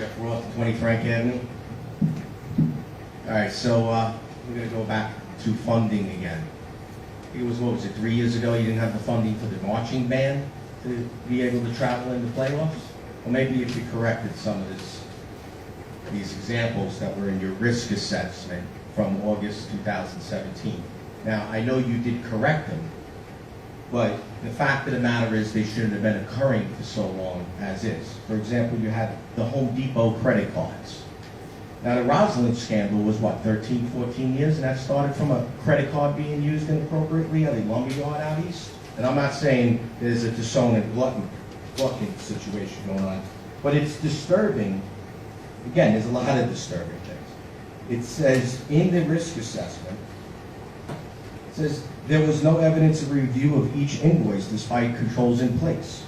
Jeff Roth, 20 Frank Avenue. All right, so we're going to go back to funding again. It was, what was it, 3 years ago, you didn't have the funding for the marching band to be able to travel in the playoffs? Well, maybe if you corrected some of these examples that were in your risk assessment from August 2017. Now, I know you did correct them, but the fact of the matter is they shouldn't have been occurring for so long as is. For example, you had the Home Depot credit cards. Now, the Rosalind scandal was, what, 13, 14 years? And that started from a credit card being used inappropriately at a lumberyard out east? And I'm not saying there's a dissonant glutton situation going on, but it's disturbing. Again, there's a lot of disturbing things. It says in the risk assessment, it says there was no evidence of review of each invoice despite controls in place.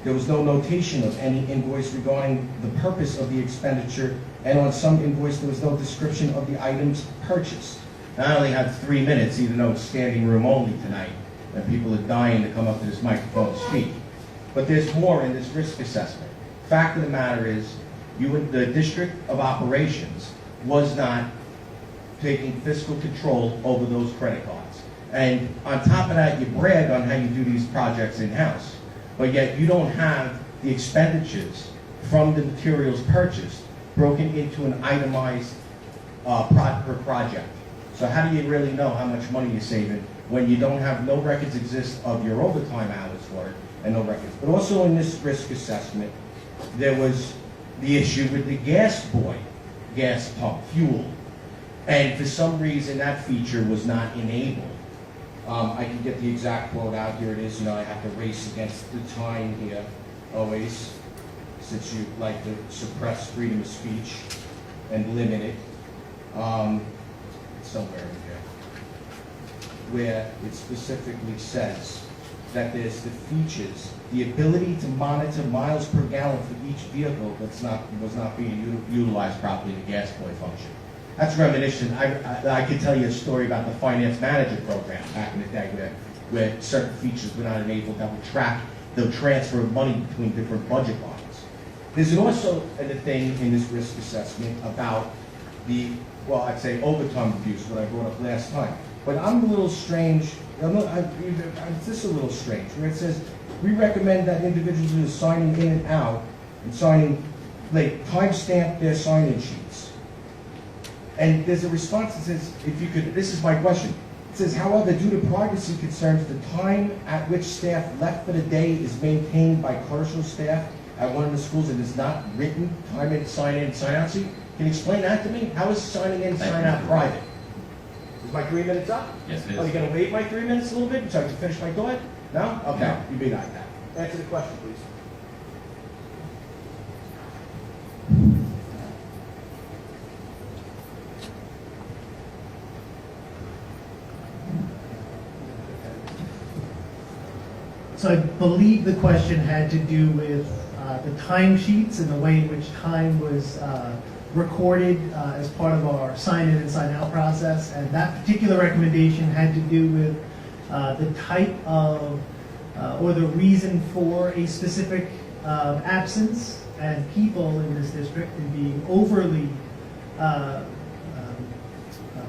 There was no notation of any invoice regarding the purpose of the expenditure, and on some invoice there was no description of the items purchased. Now, I only have 3 minutes, even though it's standing room only tonight, and people are dying to come up to this microphone to speak. But there's more in this risk assessment. Fact of the matter is, the District of Operations was not taking fiscal control over those credit cards. And on top of that, you brag on how you do these projects in-house, but yet you don't have the expenditures from the materials purchased broken into an itemized per project. So how do you really know how much money you're saving when you don't have no records exist of your overtime hours for it and no records? But also in this risk assessment, there was the issue with the gas pump, fuel. And for some reason, that feature was not enabled. I can get the exact quote out. Here it is. You know, I have to race against the time here, always, since you like to suppress freedom of speech and limit it. It's somewhere in here, where it specifically says that there's the features, the ability to monitor miles per gallon for each vehicle was not being utilized properly in the gas boy function. That's reminiscent. I could tell you a story about the finance manager program back in the day where certain features were not enabled that would track the transfer of money between different budget lines. There's also a thing in this risk assessment about the, well, I'd say overtime abuse, what I brought up last time. But I'm a little strange, it's just a little strange, where it says, we recommend that individuals who are signing in and out and signing, like, timestamp their sign-in sheets. And there's a response that says, if you could, this is my question. It says, however, due to privacy concerns, the time at which staff left for the day is maintained by clerical staff at one of the schools and is not written, time in, sign out sheet. Can you explain that to me? How is signing in, sign out private? Is my 3 minutes up? Yes, it is. Are you going to wait my 3 minutes a little bit so I can finish my thought? No? Okay, No. you be like that. Answer the question, please. So I believe the question had to do with the timesheets and the way in which time was recorded as part of our sign-in and sign-out process. And that particular recommendation had to do with the type of or the reason for a specific absence, and people in this district and being overly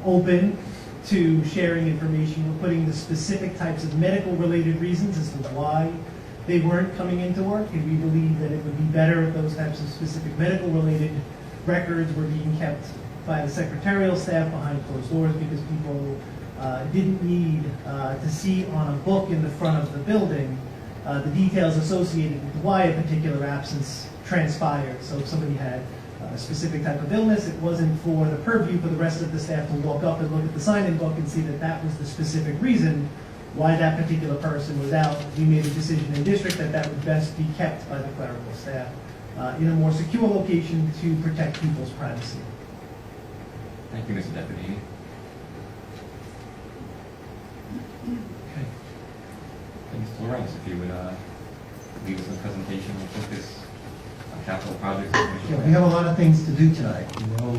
open to sharing information. We're putting the specific types of medical related reasons as to why they weren't coming into work, and we believe that it would be better if those types of specific medical related records were being kept by the secretarial staff behind closed doors, because people didn't need to see on a book in the front of the building the details associated with why a particular absence transpired. So if somebody had a specific type of illness, it wasn't for the purview for the rest of the staff to walk up and look at the sign-in book and see that that was the specific reason why that particular person was out. We made a decision in district that that would best be kept by the clerical staff in a more secure location to protect people's privacy. Thank you, Mr. Deputy. Okay. Mr. Morales, if you would leave us a presentation on focus on capital projects. Yeah, we have a lot of things to do tonight. You know,